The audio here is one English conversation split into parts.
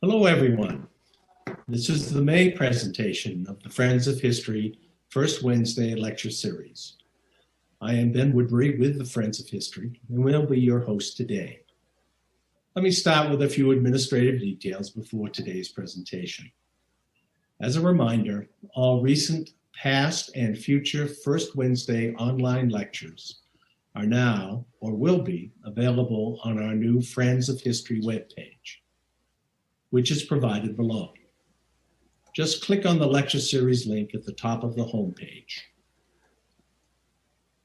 Hello, everyone. This is the May presentation of the Friends of History First Wednesday Lecture Series. I am Ben Woodbury with the Friends of History, and will be your host today. Let me start with a few administrative details before today's presentation. As a reminder, all recent, past, and future First Wednesday online lectures are now, or will be, available on our new Friends of History webpage, which is provided below. Just click on the lecture series link at the top of the homepage.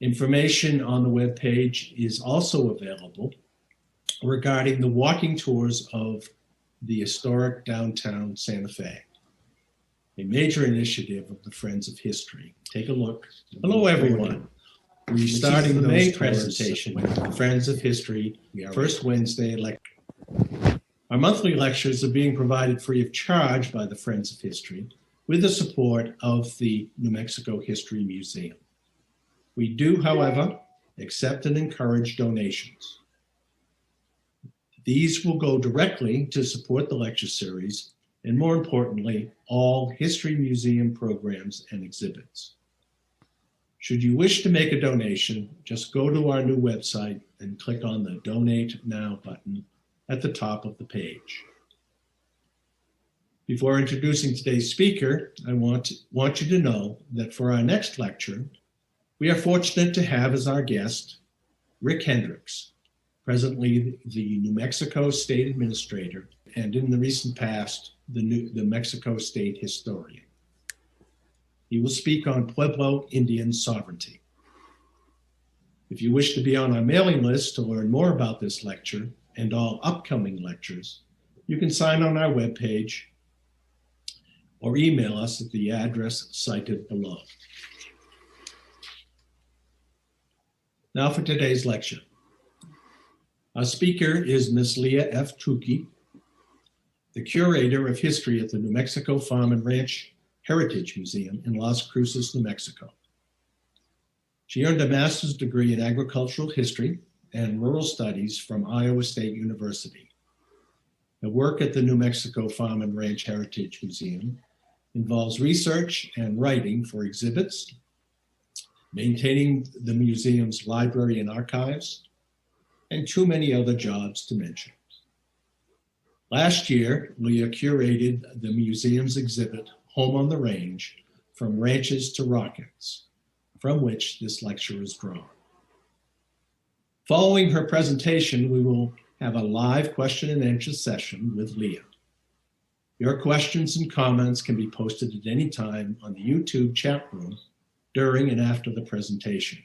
Information on the webpage is also available regarding the walking tours of the historic downtown Santa Fe, a major initiative of the Friends of History. Take a look. Hello, everyone. We're starting the May presentation with the Friends of History First Wednesday lecture. Our monthly lectures are being provided free of charge by the Friends of History with the support of the New Mexico History Museum. We do, however, accept and encourage donations. These will go directly to support the lecture series and, more importantly, all History Museum programs and exhibits. Should you wish to make a donation, just go to our new website and click on the Donate Now button at the top of the page. Before introducing today's speaker, I want you to know that for our next lecture, we are fortunate to have as our guest Rick Hendricks, presently the New Mexico State Administrator, and in the recent past, the New Mexico State Historian. He will speak on Pueblo Indian sovereignty. If you wish to be on our mailing list to learn more about this lecture and all upcoming lectures, you can sign on our webpage or email us at the address cited below. Now for today's lecture. Our speaker is Ms. Leah F. Tookey, the Curator of History at the New Mexico Farm and Ranch Heritage Museum in Las Cruces, New Mexico. She earned a master's degree in agricultural history and rural studies from Iowa State University. Her work at the New Mexico Farm and Ranch Heritage Museum involves research and writing for exhibits, maintaining the museum's library and archives, and too many other jobs to mention. Last year, Leah curated the museum's exhibit, Home on the Range, From Ranches to Rockets, from which this lecture is drawn. Following her presentation, we will have a live question and answer session with Leah. Your questions and comments can be posted at any time on the YouTube chat room during and after the presentation.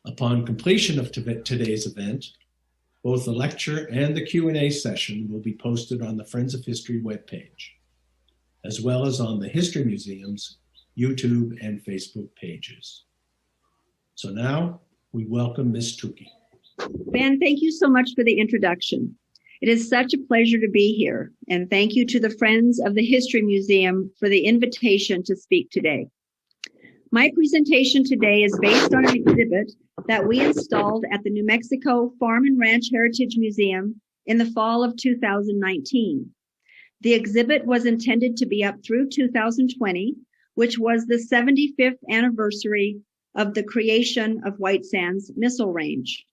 Upon completion of today's event, both the lecture and the Q&A session will be posted on the Friends of History webpage, as well as on the History Museum's YouTube and Facebook pages. So now, we welcome Ms. Tookey. Ben, thank you so much for the introduction. It is such a pleasure to be here, and thank you to the Friends of the History Museum for the invitation to speak today. My presentation today is based on an exhibit that we installed at the New Mexico Farm and Ranch Heritage Museum in the fall of 2019. The exhibit was intended to be up through 2020, which was the 75th anniversary of the creation of White Sands Missile Range.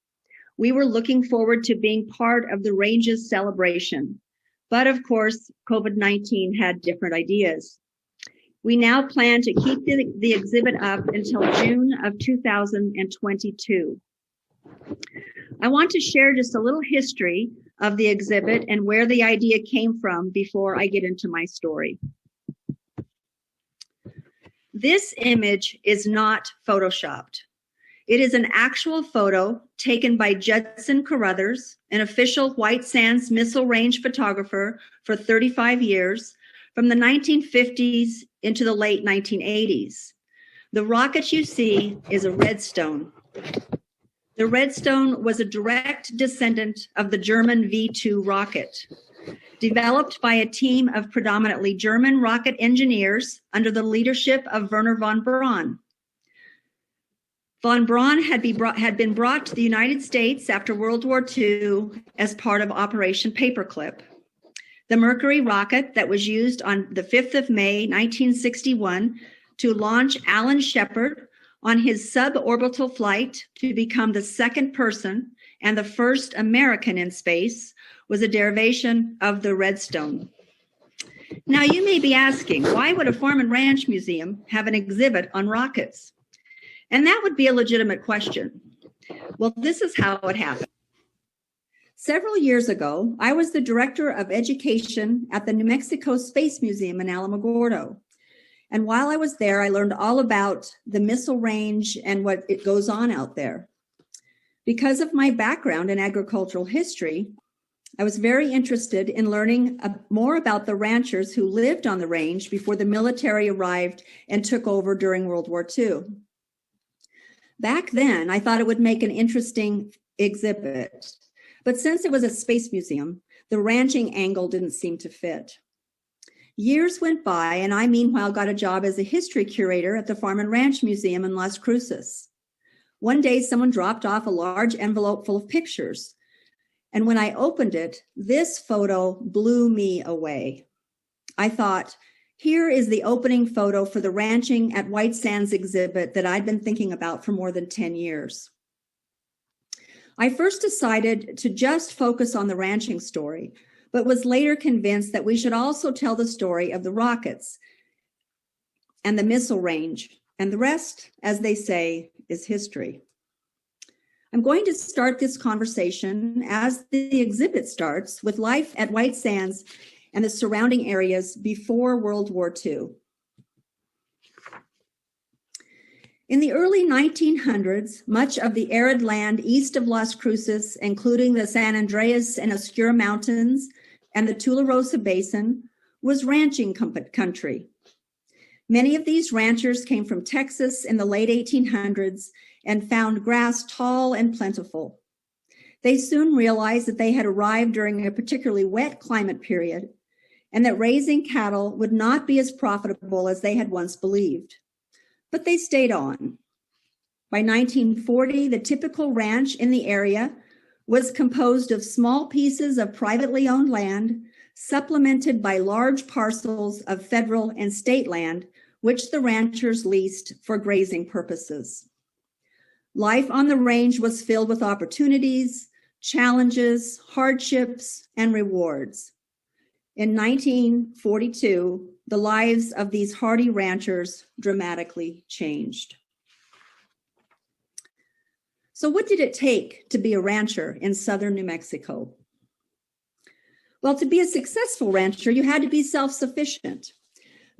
We were looking forward to being part of the range's celebration, but of course, COVID-19 had different ideas. We now plan to keep the exhibit up until June of 2022. I want to share just a little history of the exhibit and where the idea came from before I get into my story. This image is not photoshopped. It is an actual photo taken by Judson Carruthers, an official White Sands Missile Range photographer for 35 years, from the 1950s into the late 1980s. The rocket you see is a Redstone. The Redstone was a direct descendant of the German V-2 rocket, developed by a team of predominantly German rocket engineers under the leadership of Wernher von Braun. Von Braun had been brought to the United States after World War II as part of Operation Paperclip. the Mercury rocket that was used on the 5th of May, 1961, to launch Alan Shepard on his suborbital flight to become the second person and the first American in space, was a derivation of the redstone. Now, you may be asking, why would a farm and ranch museum have an exhibit on rockets? And that would be a legitimate question. Well, this is how it happened. Several years ago, I was the director of education at the New Mexico Space Museum in Alamogordo. And while I was there, I learned all about the missile range and what it goes on out there. Because of my background in agricultural history, I was very interested in learning more about the ranchers who lived on the range before the military arrived and took over during World War II. Back then, I thought it would make an interesting exhibit. But since it was a space museum, the ranching angle didn't seem to fit. Years went by, and I meanwhile got a job as a history curator at the Farm and Ranch Museum in Las Cruces. One day, someone dropped off a large envelope full of pictures. And when I opened it, this photo blew me away. I thought, here is the opening photo for the Ranching at White Sands exhibit that I'd been thinking about for more than 10 years. I first decided to just focus on the ranching story, but was later convinced that we should also tell the story of the rockets and the missile range, and the rest, as they say, is history. I'm going to start this conversation as the exhibit starts with life at White Sands and the surrounding areas before World War II. In the early 1900s, much of the arid land east of Las Cruces, including the San Andreas and Oscuro Mountains and the Tularosa Basin, was ranching country. Many of these ranchers came from Texas in the late 1800s and found grass tall and plentiful. They soon realized that they had arrived during a particularly wet climate period and that raising cattle would not be as profitable as they had once believed. But they stayed on. By 1940, the typical ranch in the area was composed of small pieces of privately owned land, supplemented by large parcels of federal and state land, which the ranchers leased for grazing purposes. Life on the range was filled with opportunities, challenges, hardships, and rewards. In 1942, the lives of these hardy ranchers dramatically changed. So what did it take to be a rancher in southern New Mexico? Well, to be a successful rancher, you had to be self-sufficient.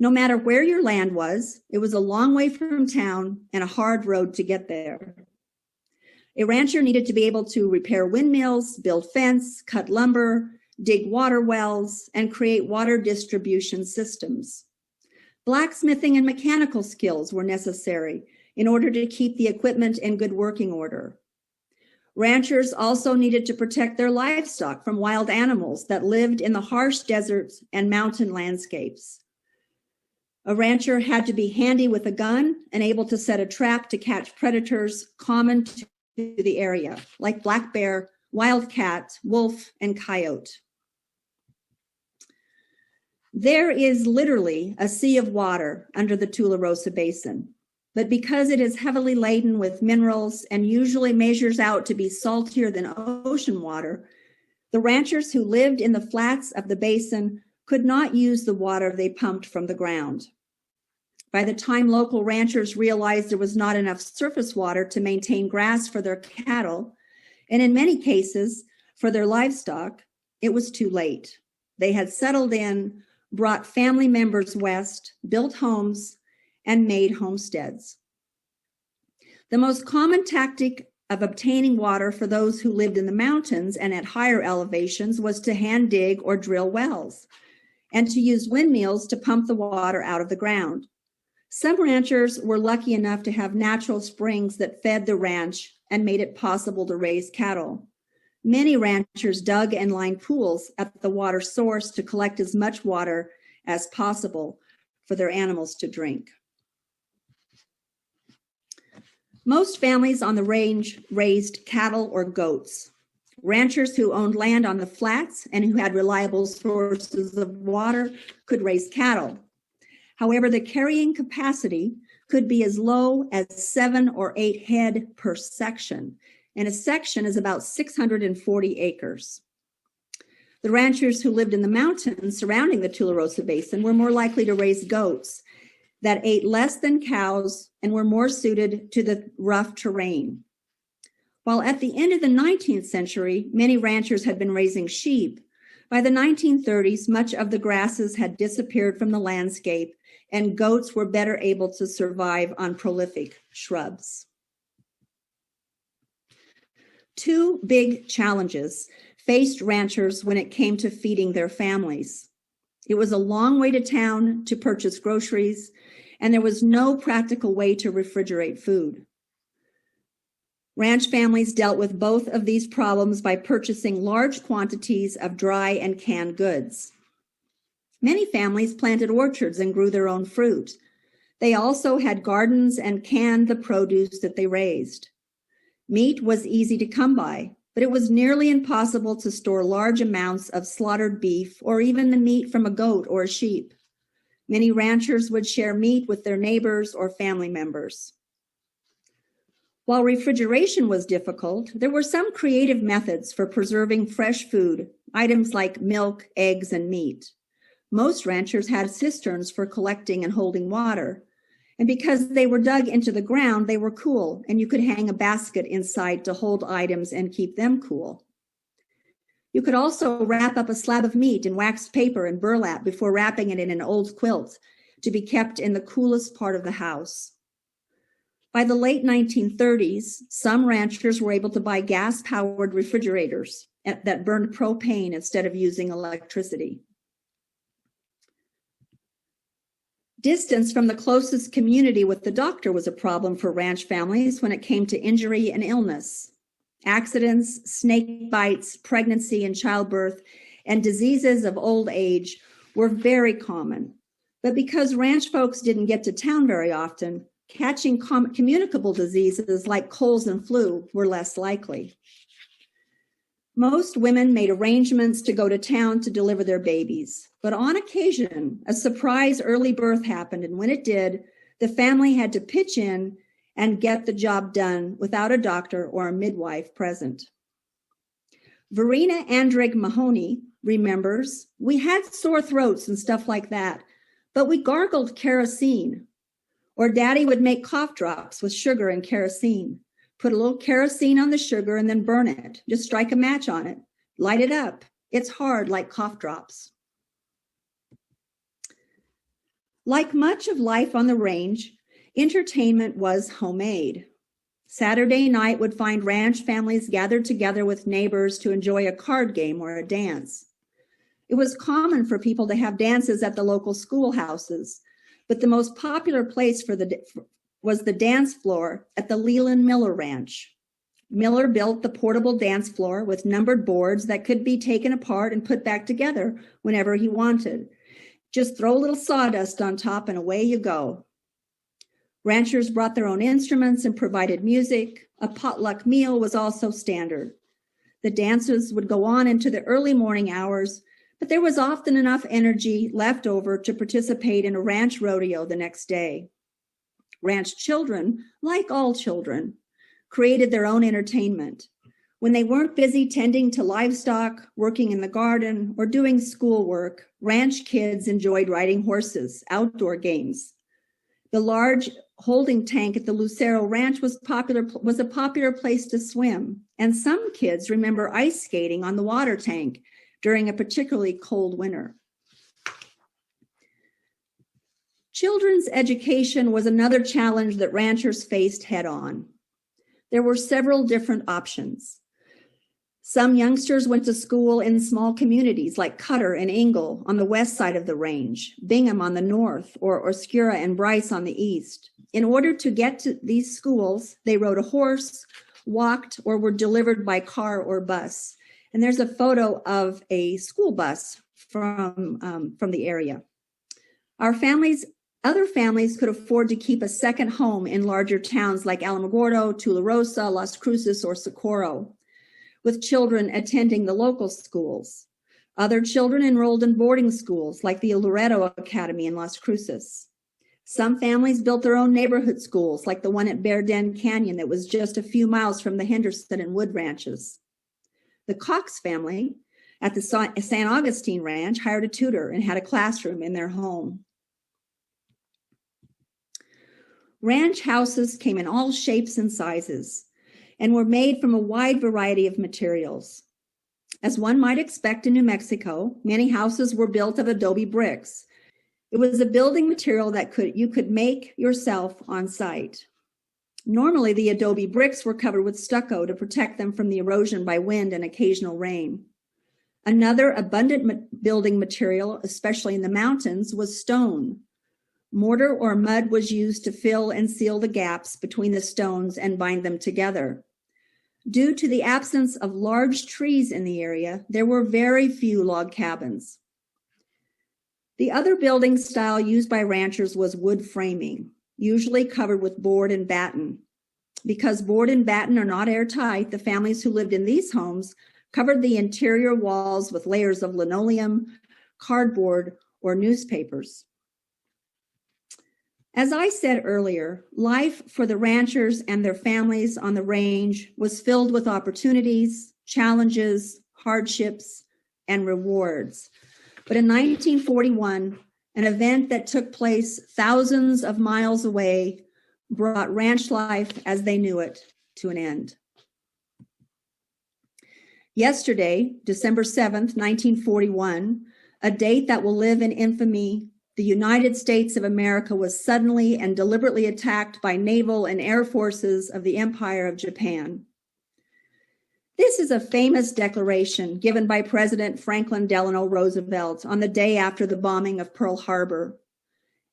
No matter where your land was, it was a long way from town and a hard road to get there. A rancher needed to be able to repair windmills, build fence, cut lumber, dig water wells, and create water distribution systems. Blacksmithing and mechanical skills were necessary in order to keep the equipment in good working order. Ranchers also needed to protect their livestock from wild animals that lived in the harsh deserts and mountain landscapes. A rancher had to be handy with a gun and able to set a trap to catch predators common to the area, like black bear, wildcat, wolf, and coyote. There is literally a sea of water under the Tularosa Basin, but because it is heavily laden with minerals and usually measures out to be saltier than ocean water, the ranchers who lived in the flats of the basin could not use the water they pumped from the ground. By the time local ranchers realized there was not enough surface water to maintain grass for their cattle, and in many cases for their livestock, it was too late. They had settled in, brought family members west, built homes, and made homesteads. The most common tactic of obtaining water for those who lived in the mountains and at higher elevations was to hand dig or drill wells, and to use windmills to pump the water out of the ground. Some ranchers were lucky enough to have natural springs that fed the ranch and made it possible to raise cattle. Many ranchers dug and lined pools at the water source to collect as much water as possible for their animals to drink. Most families on the range raised cattle or goats. Ranchers who owned land on the flats and who had reliable sources of water could raise cattle. However, the carrying capacity could be as low as 7 or 8 head per section, and a section is about 640 acres. The ranchers who lived in the mountains surrounding the Tularosa Basin were more likely to raise goats that ate less than cows and were more suited to the rough terrain. While at the end of the 19th century, many ranchers had been raising sheep, by the 1930s, much of the grasses had disappeared from the landscape and goats were better able to survive on prolific shrubs. 2 big challenges faced ranchers when it came to feeding their families. It was a long way to town to purchase groceries, and there was no practical way to refrigerate food. Ranch families dealt with both of these problems by purchasing large quantities of dry and canned goods. Many families planted orchards and grew their own fruit. They also had gardens and canned the produce that they raised. Meat was easy to come by, but it was nearly impossible to store large amounts of slaughtered beef or even the meat from a goat or a sheep. Many ranchers would share meat with their neighbors or family members. While refrigeration was difficult, there were some creative methods for preserving fresh food, items like milk, eggs, and meat. Most ranchers had cisterns for collecting and holding water. And because they were dug into the ground, they were cool, and you could hang a basket inside to hold items and keep them cool. You could also wrap up a slab of meat in waxed paper and burlap before wrapping it in an old quilt to be kept in the coolest part of the house. By the late 1930s, some ranchers were able to buy gas-powered refrigerators that burned propane instead of using electricity. Distance from the closest community with the doctor was a problem for ranch families when it came to injury and illness. Accidents, snake bites, pregnancy and childbirth, and diseases of old age were very common. But because ranch folks didn't get to town very often, catching communicable diseases like colds and flu were less likely. Most women made arrangements to go to town to deliver their babies, but on occasion, a surprise early birth happened, and when it did, the family had to pitch in and get the job done without a doctor or a midwife present. Verena Andrig Mahoney remembers, "We had sore throats and stuff like that, but we gargled kerosene. Or Daddy would make cough drops with sugar and kerosene. Put a little kerosene on the sugar and then burn it. Just strike a match on it. Light it up. It's hard like cough drops." Like much of life on the range, entertainment was homemade. Saturday night would find ranch families gathered together with neighbors to enjoy a card game or a dance. It was common for people to have dances at the local schoolhouses, but the most popular place was the dance floor at the Leland Miller Ranch. Miller built the portable dance floor with numbered boards that could be taken apart and put back together whenever he wanted. Just throw a little sawdust on top and away you go. Ranchers brought their own instruments and provided music. A potluck meal was also standard. The dances would go on into the early morning hours, but there was often enough energy left over to participate in a ranch rodeo the next day. Ranch children, like all children, created their own entertainment. When they weren't busy tending to livestock, working in the garden, or doing schoolwork, ranch kids enjoyed riding horses, outdoor games. The large holding tank at the Lucero Ranch was a popular place to swim, and some kids remember ice skating on the water tank during a particularly cold winter. Children's education was another challenge that ranchers faced head-on. There were several different options. Some youngsters went to school in small communities like Cutter and Ingle on the west side of the range, Bingham on the north, or Oscuro and Bryce on the east. In order to get to these schools, they rode a horse, walked, or were delivered by car or bus. And there's a photo of a school bus from the area. Other families could afford to keep a second home in larger towns like Alamogordo, Tularosa, Las Cruces, or Socorro. with children attending the local schools. Other children enrolled in boarding schools like the Loreto Academy in Las Cruces. Some families built their own neighborhood schools like the one at Bear Den Canyon that was just a few miles from the Henderson and Wood ranches. The Cox family at the San Augustine Ranch hired a tutor and had a classroom in their home. Ranch houses came in all shapes and sizes and were made from a wide variety of materials. As one might expect in New Mexico, many houses were built of adobe bricks. It was a building material that you could make yourself on site. Normally, the adobe bricks were covered with stucco to protect them from the erosion by wind and occasional rain. Another abundant building material, especially in the mountains, was stone. Mortar or mud was used to fill and seal the gaps between the stones and bind them together. Due to the absence of large trees in the area, there were very few log cabins. The other building style used by ranchers was wood framing, usually covered with board and batten. Because board and batten are not airtight, the families who lived in these homes covered the interior walls with layers of linoleum, cardboard, or newspapers. As I said earlier, life for the ranchers and their families on the range was filled with opportunities, challenges, hardships, and rewards. But in 1941, an event that took place thousands of miles away brought ranch life as they knew it to an end. Yesterday, December 7th, 1941, a date that will live in infamy, the United States of America was suddenly and deliberately attacked by naval and air forces of the Empire of Japan. This is a famous declaration given by President Franklin Delano Roosevelt on the day after the bombing of Pearl Harbor,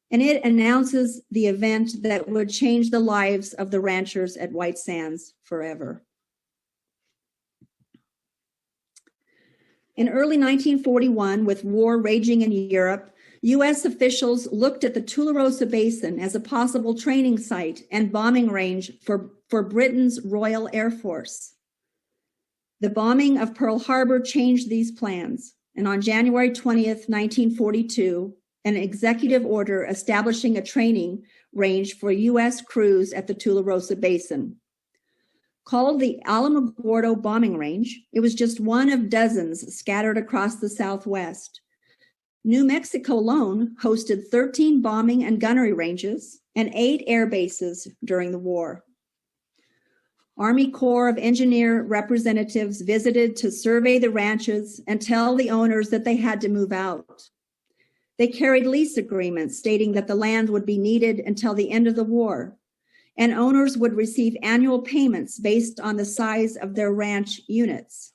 and it announces the event that would change the lives of the ranchers at White Sands forever. In early 1941, with war raging in Europe, U.S. officials looked at the Tularosa Basin as a possible training site and bombing range for Britain's Royal Air Force. The bombing of Pearl Harbor changed these plans, and on January 20th, 1942, an executive order establishing a training range for U.S. crews at the Tularosa Basin. Called the Alamogordo Bombing Range, it was just one of dozens scattered across the Southwest. New Mexico alone hosted 13 bombing and gunnery ranges and 8 air bases during the war. Army Corps of Engineer representatives visited to survey the ranches and tell the owners that they had to move out. They carried lease agreements stating that the land would be needed until the end of the war, and owners would receive annual payments based on the size of their ranch units.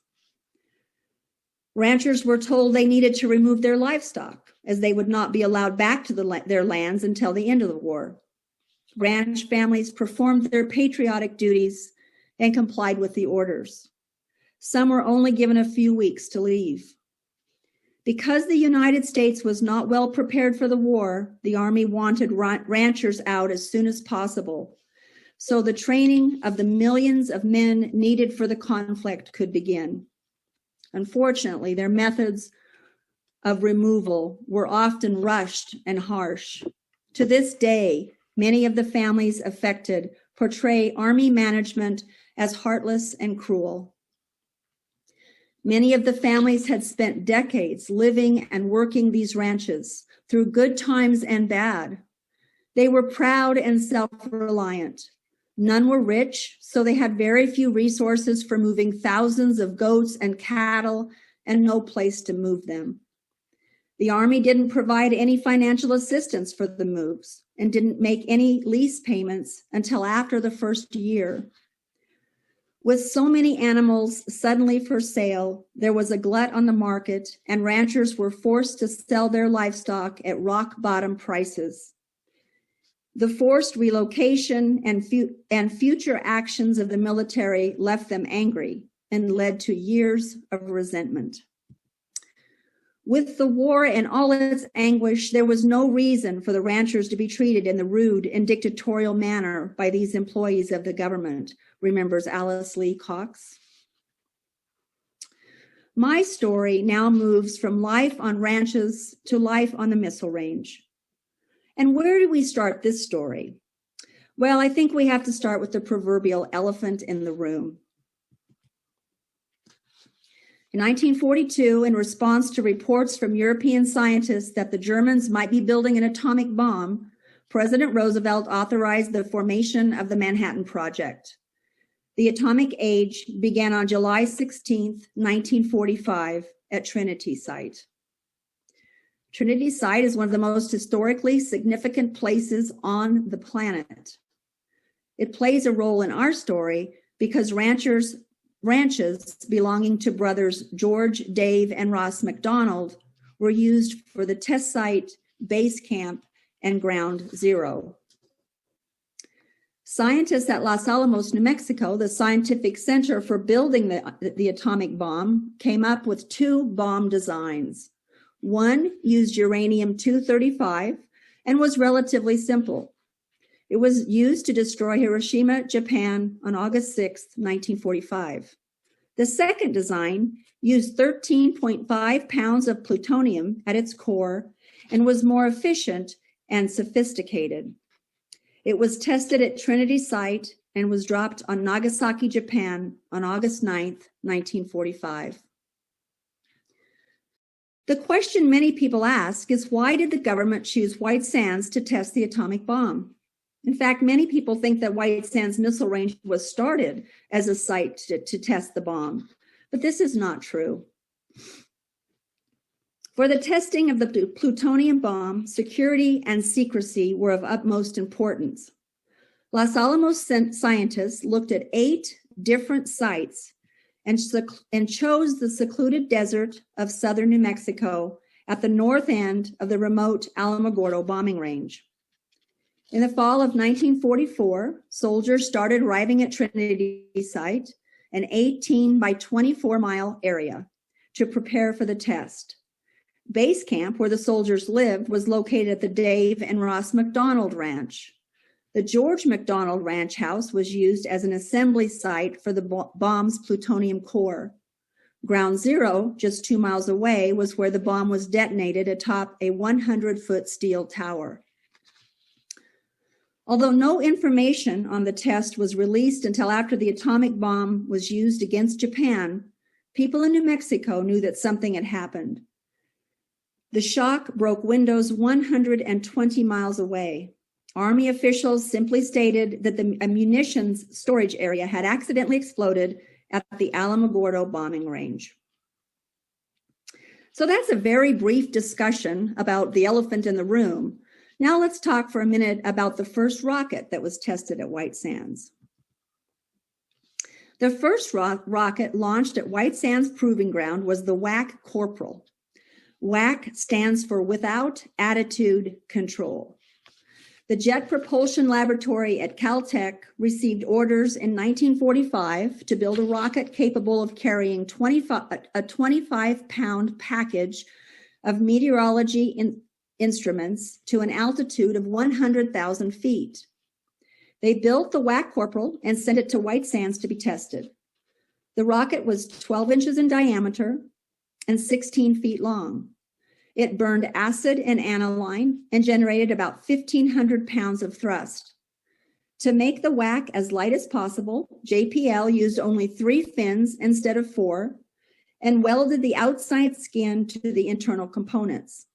Ranchers were told they needed to remove their livestock, as they would not be allowed back to their lands until the end of the war. Ranch families performed their patriotic duties and complied with the orders. Some were only given a few weeks to leave. Because the United States was not well prepared for the war, the Army wanted ranchers out as soon as possible, so the training of the millions of men needed for the conflict could begin. Unfortunately, their methods of removal were often rushed and harsh. To this day, many of the families affected portray Army management as heartless and cruel. Many of the families had spent decades living and working these ranches through good times and bad. They were proud and self-reliant. None were rich, so they had very few resources for moving thousands of goats and cattle and no place to move them. The Army didn't provide any financial assistance for the moves and didn't make any lease payments until after the first year. With so many animals suddenly for sale, there was a glut on the market, and ranchers were forced to sell their livestock at rock-bottom prices. The forced relocation and future actions of the military left them angry and led to years of resentment. With the war and all its anguish, there was no reason for the ranchers to be treated in the rude and dictatorial manner by these employees of the government, remembers Alice Lee Cox. My story now moves from life on ranches to life on the Missile Range. And where do we start this story? Well, I think we have to start with the proverbial elephant in the room. In 1942, in response to reports from European scientists that the Germans might be building an atomic bomb, President Roosevelt authorized the formation of the Manhattan Project. The atomic age began on July 16, 1945, at Trinity Site. Trinity Site is one of the most historically significant places on the planet. It plays a role in our story because ranches belonging to brothers George, Dave, and Ross Mcdonald were used for the test site, base camp, and ground zero. Scientists at Los Alamos, New Mexico, the scientific center for building the atomic bomb, came up with two bomb designs. One used uranium-235 and was relatively simple. It was used to destroy Hiroshima, Japan on August 6, 1945. The second design used 13.5 pounds of plutonium at its core and was more efficient and sophisticated. It was tested at Trinity Site and was dropped on Nagasaki, Japan on August 9, 1945. The question many people ask is, why did the government choose White Sands to test the atomic bomb? In fact, many people think that White Sands Missile Range was started as a site to test the bomb, but this is not true. For the testing of the plutonium bomb, security and secrecy were of utmost importance. Los Alamos scientists looked at 8 different sites and chose the secluded desert of southern New Mexico at the north end of the remote Alamogordo bombing range. In the fall of 1944, soldiers started arriving at Trinity Site, an 18 by 24 mile area, to prepare for the test. Base camp, where the soldiers lived, was located at the Dave and Ross Mcdonald Ranch. The George McDonald Ranch house was used as an assembly site for the bomb's plutonium core. Ground zero, just 2 miles away, was where the bomb was detonated atop a 100-foot steel tower. Although no information on the test was released until after the atomic bomb was used against Japan, people in New Mexico knew that something had happened. The shock broke windows 120 miles away. Army officials simply stated that the munitions storage area had accidentally exploded at the Alamogordo bombing range. So that's a very brief discussion about the elephant in the room. Now let's talk for a minute about the first rocket that was tested at White Sands. The first rocket launched at White Sands Proving Ground was the WAC Corporal. WAC stands for Without Attitude Control. The Jet Propulsion Laboratory at Caltech received orders in 1945 to build a rocket capable of carrying a 25-pound package of meteorology instruments to an altitude of 100,000 feet. They built the WAC Corporal and sent it to White Sands to be tested. The rocket was 12 inches in diameter and 16 feet long. It burned acid and aniline and generated about 1,500 pounds of thrust. To make the WAC as light as possible, JPL used only 3 fins instead of 4 and welded the outside skin to the internal components.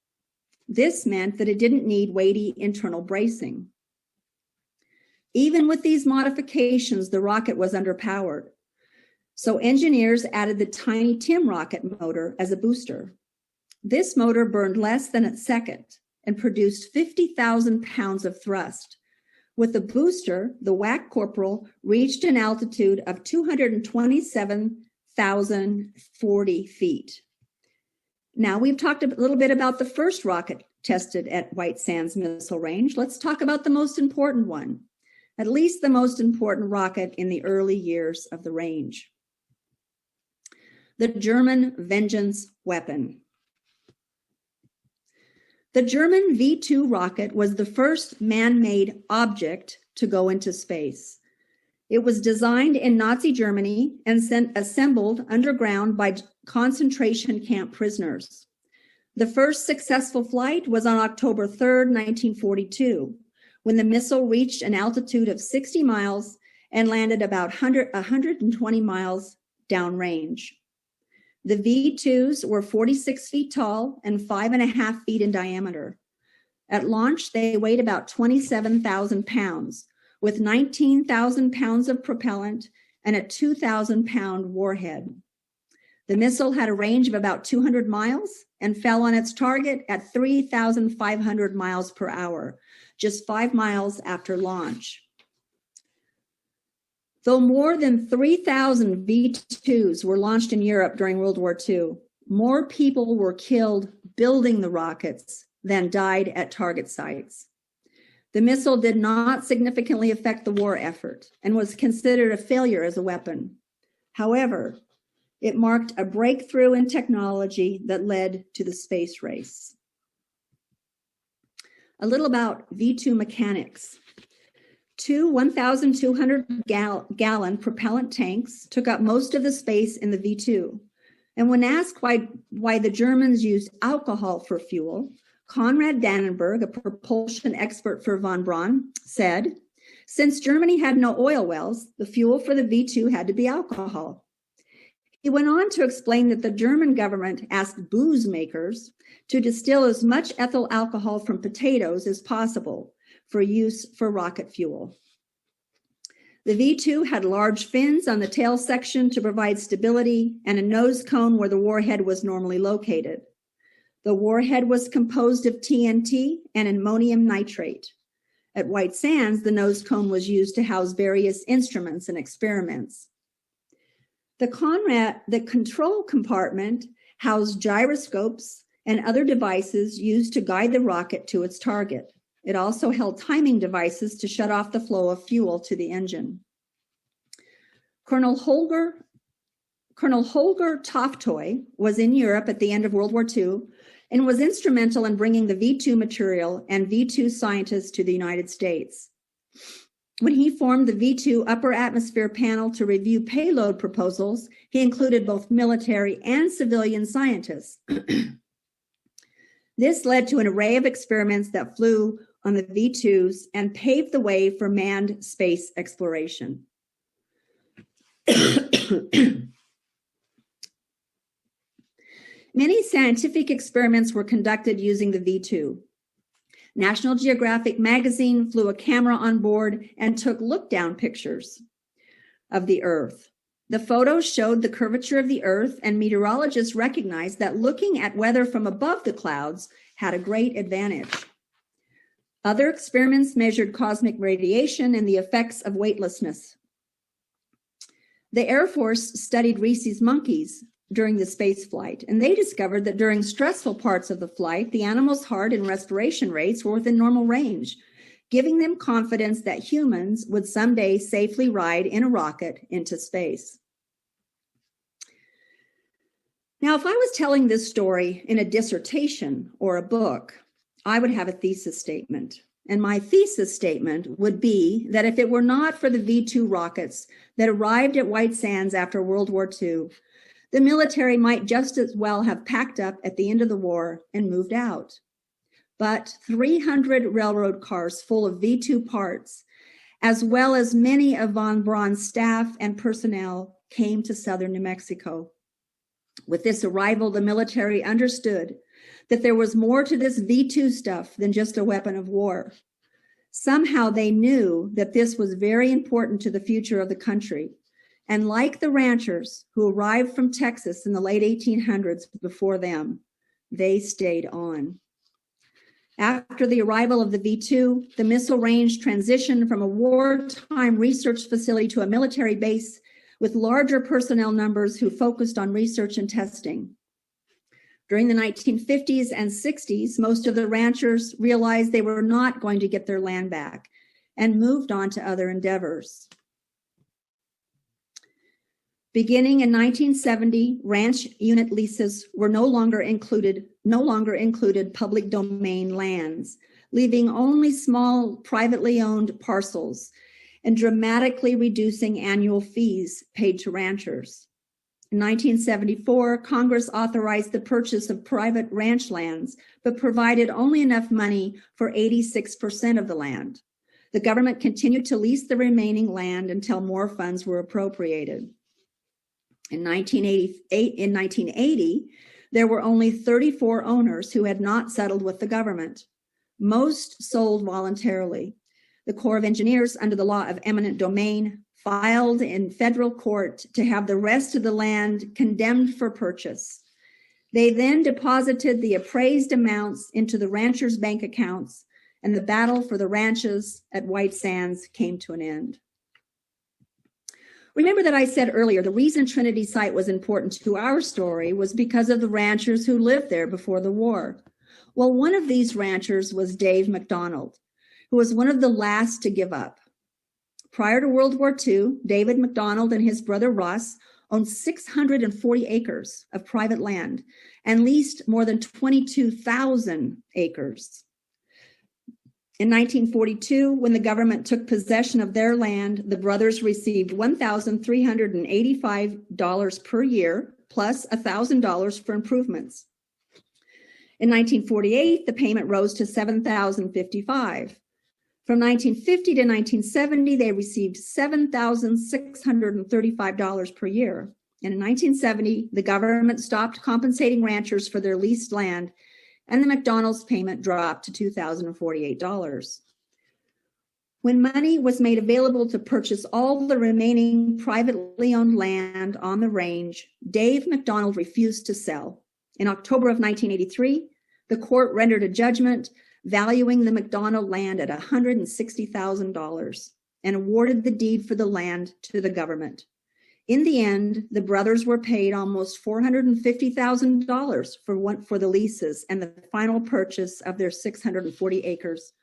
This meant that it didn't need weighty internal bracing. Even with these modifications, the rocket was underpowered. So engineers added the tiny TIM rocket motor as a booster. This motor burned less than a second and produced 50,000 pounds of thrust. With the booster, the WAC Corporal reached an altitude of 227,040 feet. Now we've talked a little bit about the first rocket tested at White Sands Missile Range. Let's talk about the most important one, at least the most important rocket in the early years of the range. The German Vengeance weapon. The German V-2 rocket was the first man-made object to go into space. It was designed in Nazi Germany and assembled underground by concentration camp prisoners. The first successful flight was on October 3rd, 1942, when the missile reached an altitude of 60 miles and landed about 120 miles downrange. The V-2s were 46 feet tall and 5.5 feet in diameter. At launch, they weighed about 27,000 pounds, with 19,000 pounds of propellant and a 2,000-pound warhead. The missile had a range of about 200 miles and fell on its target at 3,500 miles per hour, just 5 miles after launch. Though more than 3,000 V-2s were launched in Europe during World War II, more people were killed building the rockets than died at target sites. The missile did not significantly affect the war effort and was considered a failure as a weapon. However, it marked a breakthrough in technology that led to the space race. A little about V-2 mechanics. Two 1,200-gallon propellant tanks took up most of the space in the V-2. And when asked why the Germans used alcohol for fuel, Konrad Dannenberg, a propulsion expert for von Braun, said, "Since Germany had no oil wells, the fuel for the V-2 had to be alcohol." He went on to explain that the German government asked booze makers to distill as much ethyl alcohol from potatoes as possible for use for rocket fuel. The V-2 had large fins on the tail section to provide stability and a nose cone where the warhead was normally located. The warhead was composed of TNT and ammonium nitrate. At White Sands, the nose cone was used to house various instruments and experiments. The control compartment housed gyroscopes and other devices used to guide the rocket to its target. It also held timing devices to shut off the flow of fuel to the engine. Colonel Holger Toftoy was in Europe at the end of World War II and was instrumental in bringing the V-2 material and V-2 scientists to the United States. When he formed the V-2 upper atmosphere panel to review payload proposals, he included both military and civilian scientists. This led to an array of experiments that flew on the V-2s and paved the way for manned space exploration. Many scientific experiments were conducted using the V-2. National Geographic magazine flew a camera on board and took look-down pictures of the Earth. The photos showed the curvature of the Earth, and meteorologists recognized that looking at weather from above the clouds had a great advantage. Other experiments measured cosmic radiation and the effects of weightlessness. The Air Force studied rhesus monkeys during the space flight, and they discovered that during stressful parts of the flight, the animal's heart and respiration rates were within normal range, giving them confidence that humans would someday safely ride in a rocket into space. Now, if I was telling this story in a dissertation or a book, I would have a thesis statement. And my thesis statement would be that if it were not for the V-2 rockets that arrived at White Sands after World War II, the military might just as well have packed up at the end of the war and moved out. But 300 railroad cars full of V-2 parts, as well as many of von Braun's staff and personnel, came to southern New Mexico. With this arrival, the military understood that there was more to this V-2 stuff than just a weapon of war. Somehow they knew that this was very important to the future of the country. And like the ranchers who arrived from Texas in the late 1800s before them, they stayed on. After the arrival of the V-2, the missile range transitioned from a wartime research facility to a military base with larger personnel numbers who focused on research and testing. During the 1950s and 60s, most of the ranchers realized they were not going to get their land back and moved on to other endeavors. Beginning in 1970, ranch unit leases were no longer included public domain lands, leaving only small privately owned parcels. and dramatically reducing annual fees paid to ranchers. In 1974, Congress authorized the purchase of private ranch lands, but provided only enough money for 86% of the land. The government continued to lease the remaining land until more funds were appropriated. In 1980, there were only 34 owners who had not settled with the government. Most sold voluntarily. The Corps of Engineers, under the law of eminent domain, filed in federal court to have the rest of the land condemned for purchase. They then deposited the appraised amounts into the ranchers' bank accounts, and the battle for the ranches at White Sands came to an end. Remember that I said earlier, the reason Trinity Site was important to our story was because of the ranchers who lived there before the war. Well, one of these ranchers was Dave Mcdonald, who was one of the last to give up. Prior to World War II, David Mcdonald and his brother Ross owned 640 acres of private land and leased more than 22,000 acres. In 1942, when the government took possession of their land, the brothers received $1,385 per year, plus $1,000 for improvements. In 1948, the payment rose to $7,055. From 1950 to 1970, they received $7,635 per year. And in 1970, the government stopped compensating ranchers for their leased land, and the McDonald's payment dropped to $2,048. When money was made available to purchase all the remaining privately owned land on the range, Dave McDonald refused to sell. In October of 1983, the court rendered a judgment valuing the McDonald land at $160,000 and awarded the deed for the land to the government. In the end, the brothers were paid almost $450,000 for the leases and the final purchase of their 640 acres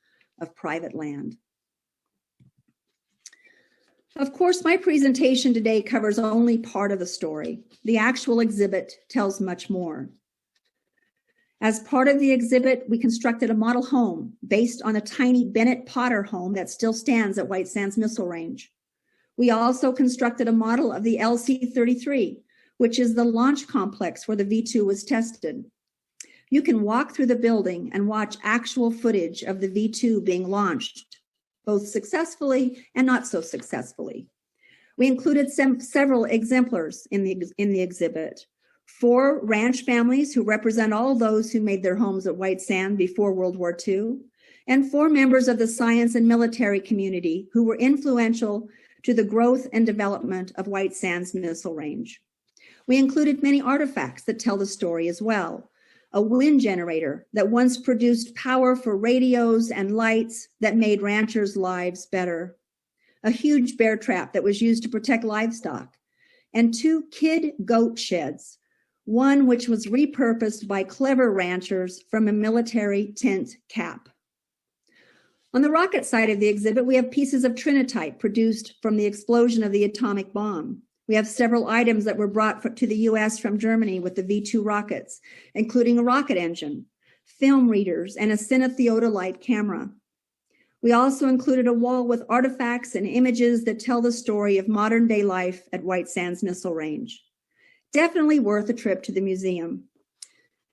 of private land. Of course, my presentation today covers only part of the story. The actual exhibit tells much more. As part of the exhibit, we constructed a model home based on a tiny Bennett Potter home that still stands at White Sands Missile Range. We also constructed a model of the LC-33, which is the launch complex where the V-2 was tested. You can walk through the building and watch actual footage of the V-2 being launched, both successfully and not so successfully. We included several exemplars in the exhibit. 4 ranch families who represent all those who made their homes at White Sand before World War II, and 4 members of the science and military community who were influential to the growth and development of White Sands Missile Range. We included many artifacts that tell the story as well. A wind generator that once produced power for radios and lights that made ranchers' lives better. A huge bear trap that was used to protect livestock. And 2 kid goat sheds, one which was repurposed by clever ranchers from a military tent cap. On the rocket side of the exhibit, we have pieces of trinitite produced from the explosion of the atomic bomb. We have several items that were brought to the US from Germany with the V-2 rockets, including a rocket engine, film readers, and a cinetheodolite camera. We also included a wall with artifacts and images that tell the story of modern day life at White Sands Missile Range. Definitely worth a trip to the museum.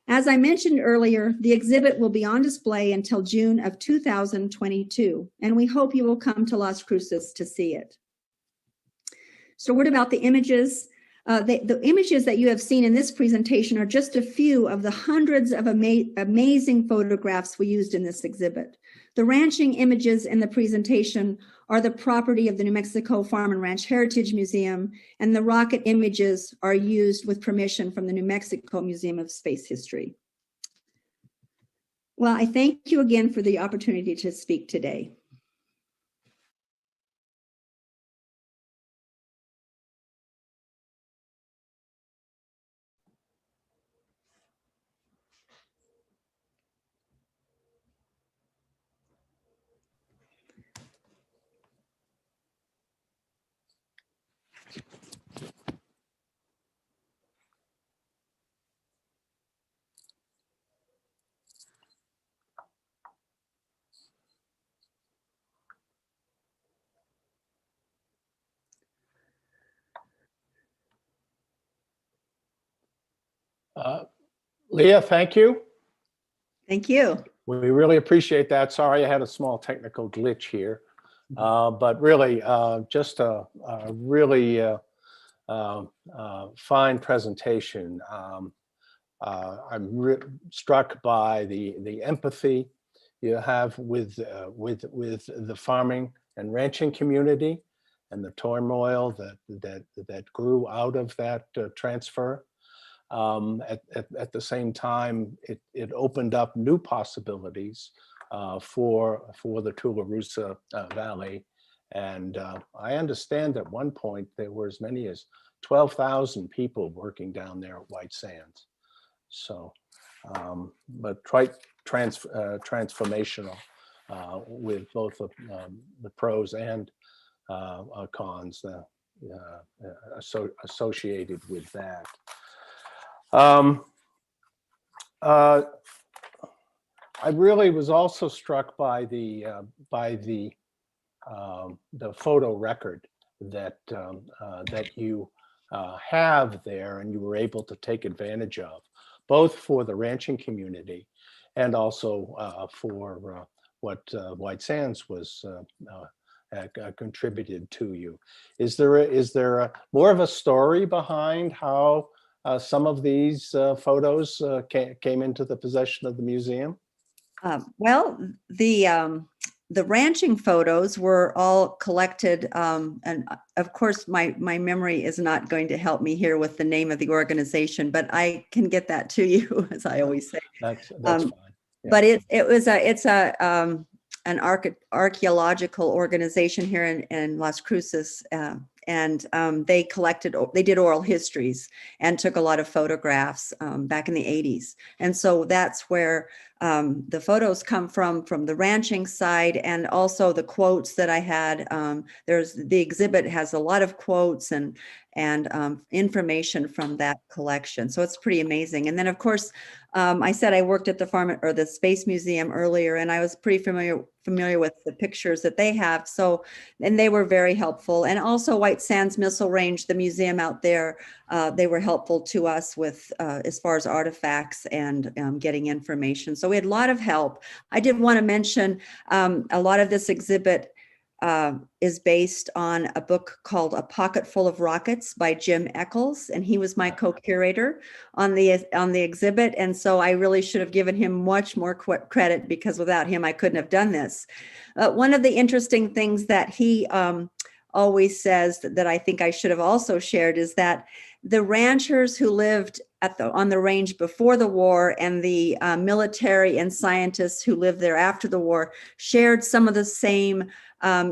As I mentioned earlier, the exhibit will be on display until June of 2022, and we hope you will come to Las Cruces to see it. So what about the images? The images that you have seen in this presentation are just a few of the hundreds of amazing photographs we used in this exhibit. The ranching images in the presentation are the property of the New Mexico Farm and Ranch Heritage Museum, and the rocket images are used with permission from the New Mexico Museum of Space History. Well, I thank you again for the opportunity to speak today. Leah, thank you. Thank you. We really appreciate that. Sorry, I had a small technical glitch here, but really just a really fine presentation. I'm struck by the empathy you have with the farming and ranching community and the turmoil that grew out of that transfer. At the same time, it opened up new possibilities for the Tularosa Valley. And I understand at one point there were as many as 12,000 people working down there at White Sands. So, but quite transformational with both the pros and cons associated with that. I really was also struck by the photo record that you have there, and you were able to take advantage of, both for the ranching community and also for what White Sands was contributed to you. Is there more of a story behind how some of these photos came into the possession of the museum? Well, the ranching photos were all collected, and of course, my memory is not going to help me here with the name of the organization, but I can get that to you, as I always say. That's fine. Yeah. But it's an archaeological organization here in Las Cruces, and they did oral histories and took a lot of photographs back in the 80s. And so that's where the photos come from the ranching side, and also the quotes that I had. The exhibit has a lot of quotes and information from that collection. So it's pretty amazing. And then of course, I said I worked at the Space Museum earlier, and I was pretty familiar with the pictures that they have. So, and they were very helpful. And also White Sands Missile Range, the museum out there, they were helpful to us with as far as artifacts and getting information. So we had a lot of help. I did want to mention a lot of this exhibit is based on a book called A Pocket Full of Rockets by Jim Eccles, and he was my co-curator on the exhibit. And so I really should have given him much more credit, because without him I couldn't have done this. One of the interesting things that he always says that I think I should have also shared is that the ranchers who lived on the range before the war and the military and scientists who lived there after the war shared some of the same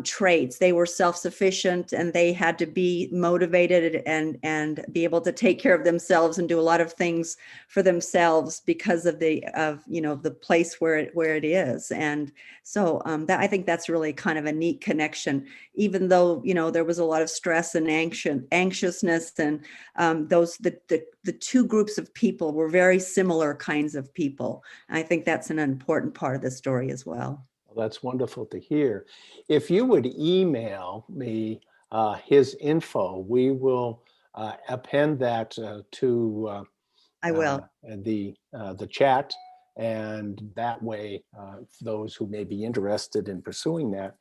traits. They were self-sufficient, and they had to be motivated and be able to take care of themselves and do a lot of things for themselves because of the place where it is. And so that, I think that's really kind of a neat connection, even though there was a lot of stress and anxiousness, and the two groups of people were very similar kinds of people. And I think that's an important part of the story as well. That's wonderful to hear. If you would email me his info, we will append that to I will. The chat, and that way those who may be interested in pursuing that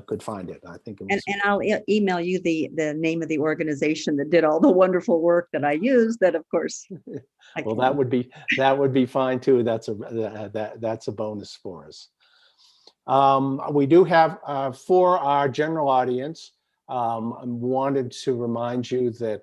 could find it. I think it was, and I'll email you the name of the organization that did all the wonderful work that I used. That, of course. Well, that would be fine too. That's a bonus for us. We do have, for our general audience, I wanted to remind you that,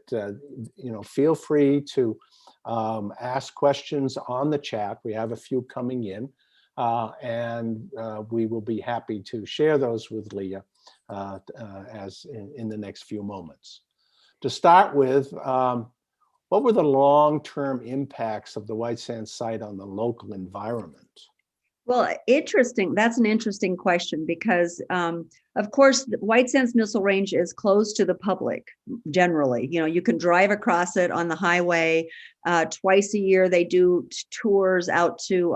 feel free to ask questions on the chat. We have a few coming in, and we will be happy to share those with Leah as in the next few moments. To start with, what were the long-term impacts of the White Sands site on the local environment? Well, interesting. That's an interesting question, because, of course, the White Sands Missile Range is closed to the public generally. You can drive across it on the highway. Twice a year, they do tours out to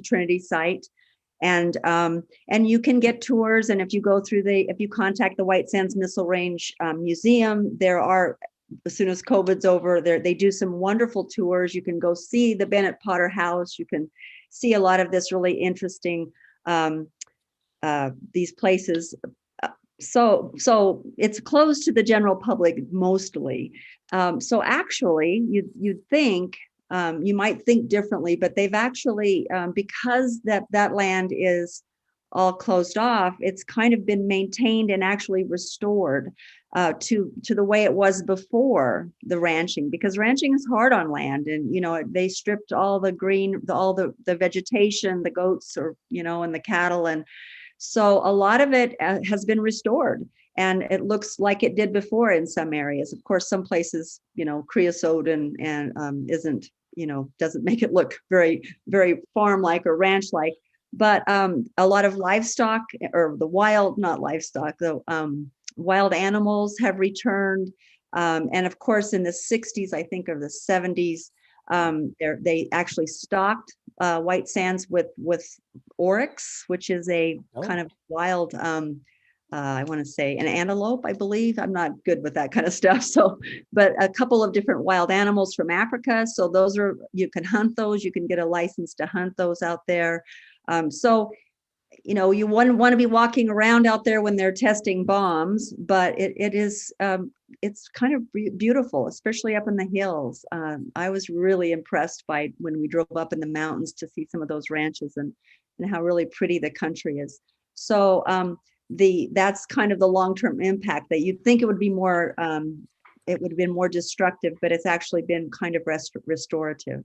Trinity site, and you can get tours. And if you go through if you contact the White Sands Missile Range Museum, there are as soon as COVID's over, they do some wonderful tours. You can go see the Bennett Potter House. You can see a lot of this really interesting these places. So it's closed to the general public mostly. So actually, you'd think you might think differently, but they've actually because that land is all closed off, it's kind of been maintained and actually restored to the way it was before the ranching, because ranching is hard on land, and they stripped all the green, all the vegetation, the goats, or and the cattle, and so a lot of it has been restored, and it looks like it did before in some areas. Of course, some places, creosote and isn't, doesn't make it look very, very farm-like or ranch-like. But a lot of livestock, or the wild, not livestock, the wild animals have returned. And of course, in the 60s, I think, or the 70s, they actually stocked White Sands with oryx, which is a kind of wild, I want to say an antelope, I believe. I'm not good with that kind of stuff. So, but a couple of different wild animals from Africa. So those you can hunt those. You can get a license to hunt those out there. So, you want to be walking around out there when they're testing bombs, but it's kind of beautiful, especially up in the hills. I was really impressed by when we drove up in the mountains to see some of those ranches and how really pretty the country is. So that's kind of the long-term impact that you'd think it would be more, it would have been more destructive, but it's actually been kind of restorative.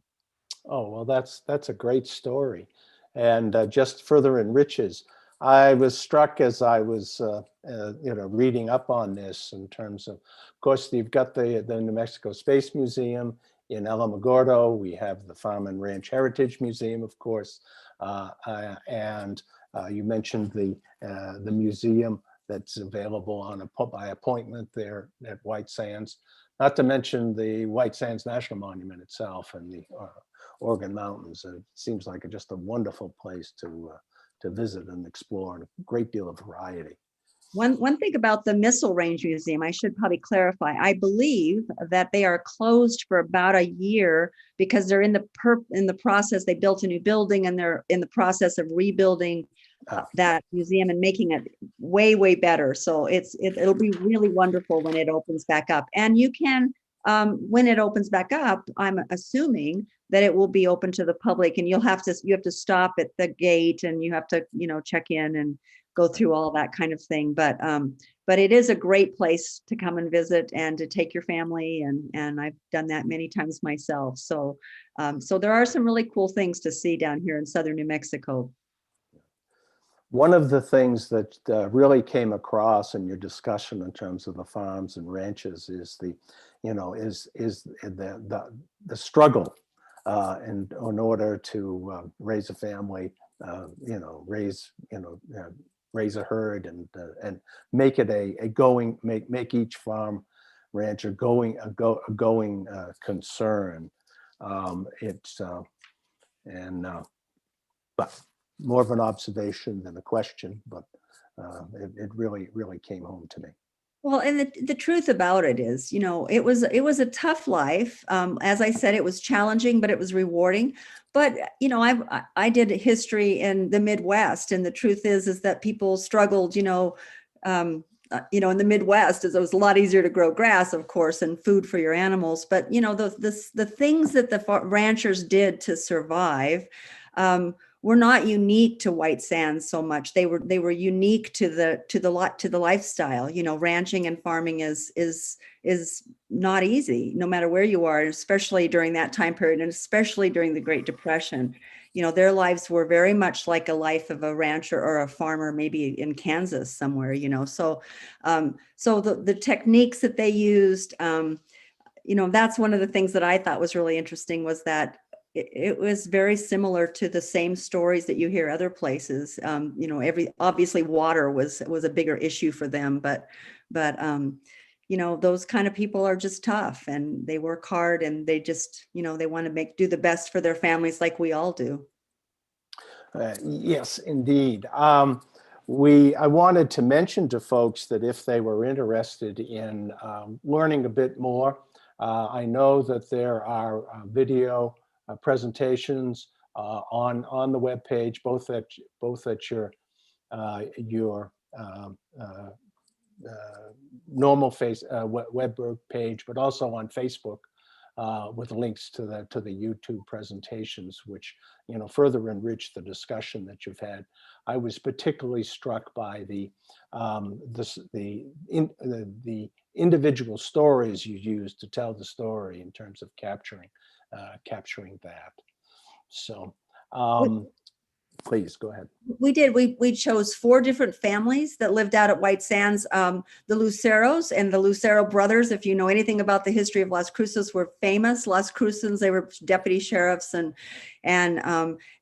Oh, well, that's a great story, and just further enriches. I was struck as I was, reading up on this in terms of course, you've got the New Mexico Space Museum in Alamogordo. We have the Farm and Ranch Heritage Museum, of course, and you mentioned the museum that's available by appointment there at White Sands. Not to mention the White Sands National Monument itself and the Organ Mountains. It seems like just a wonderful place to visit and explore, and a great deal of variety. One thing about the Missile Range Museum, I should probably clarify. I believe that they are closed for about a year because they're in the process. They built a new building, and they're in the process of rebuilding that museum and making it way, way better. So it'll be really wonderful when it opens back up. And you can, when it opens back up, I'm assuming that it will be open to the public, and you have to stop at the gate, and you have to check in and go through all that kind of thing. But it is a great place to come and visit and to take your family, and I've done that many times myself. So there are some really cool things to see down here in southern New Mexico. One of the things that really came across in your discussion in terms of the farms and ranches is the struggle in order to raise a family, raise a herd and make it make each farm ranch a going concern. But more of an observation than a question, but it really came home to me. Well, and the truth about it is, it was a tough life. As I said, it was challenging, but it was rewarding. But I did history in the Midwest, and the truth is that people struggled. In the Midwest, it was a lot easier to grow grass, of course, and food for your animals. But the things that the ranchers did to survive were not unique to White Sands so much. They were unique to the lifestyle. Ranching and farming is not easy, no matter where you are, especially during that time period, and especially during the Great Depression. Their lives were very much like a life of a rancher or a farmer, maybe in Kansas somewhere. So the techniques that they used, that's one of the things that I thought was really interesting, was that it was very similar to the same stories that you hear other places. Obviously water was a bigger issue for them, but those kind of people are just tough, and they work hard, and they just, they want to do the best for their families, like we all do. Yes, indeed. I wanted to mention to folks that if they were interested in learning a bit more, I know that there are video presentations on the webpage, both at your normal web page, but also on Facebook with links to the YouTube presentations, which further enrich the discussion that you've had. I was particularly struck by the individual stories you used to tell the story in terms of capturing that. So please go ahead. We did. We chose 4 different families that lived out at White Sands. The Luceros and the Lucero brothers, if you know anything about the history of Las Cruces, were famous. Las Cruces, they were deputy sheriffs, and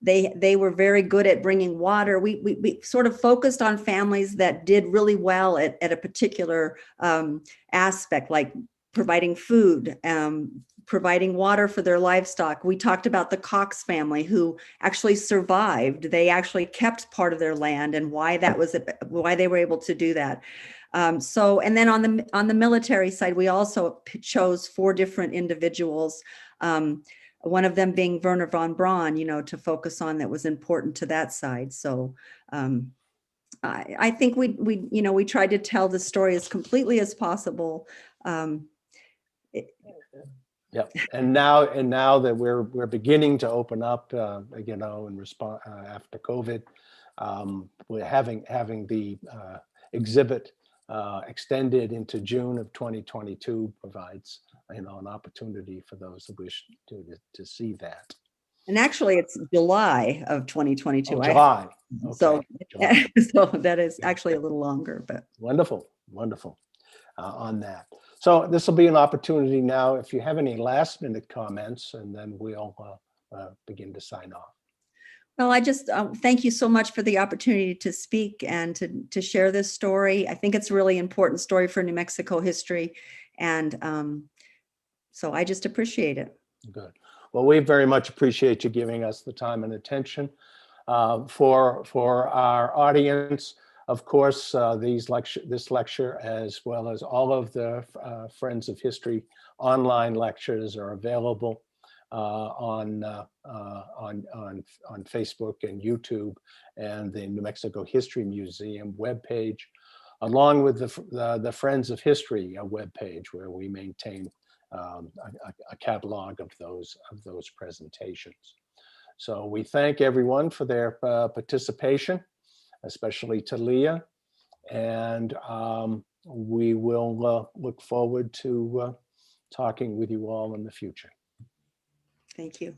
they were very good at bringing water. We sort of focused on families that did really well at a particular aspect, like providing food, providing water for their livestock. We talked about the Cox family who actually survived. They actually kept part of their land, and why they were able to do that. And then on the military side, we also chose 4 different individuals. One of them being Werner von Braun, to focus on, that was important to that side. So I think we tried to tell the story as completely as possible. Yeah, and now that we're beginning to open up, in response after COVID, we're having the exhibit extended into June of 2022 provides an opportunity for those who wish to see that. And actually, it's July of 2022. Oh, July. Okay. So, July. so that is actually a little longer, but wonderful on that. So this will be an opportunity now if you have any last minute comments, and then we'll begin to sign off. Well, I just thank you so much for the opportunity to speak and to share this story. I think it's a really important story for New Mexico history. And so I just appreciate it. Good. Well, we very much appreciate you giving us the time and attention. For our audience, of course, this lecture, as well as all of the Friends of History online lectures, are available on Facebook and YouTube and the New Mexico History Museum webpage, along with the Friends of History webpage, where we maintain a catalog of those presentations. So we thank everyone for their participation, especially to Leah, and we will look forward to talking with you all in the future. Thank you.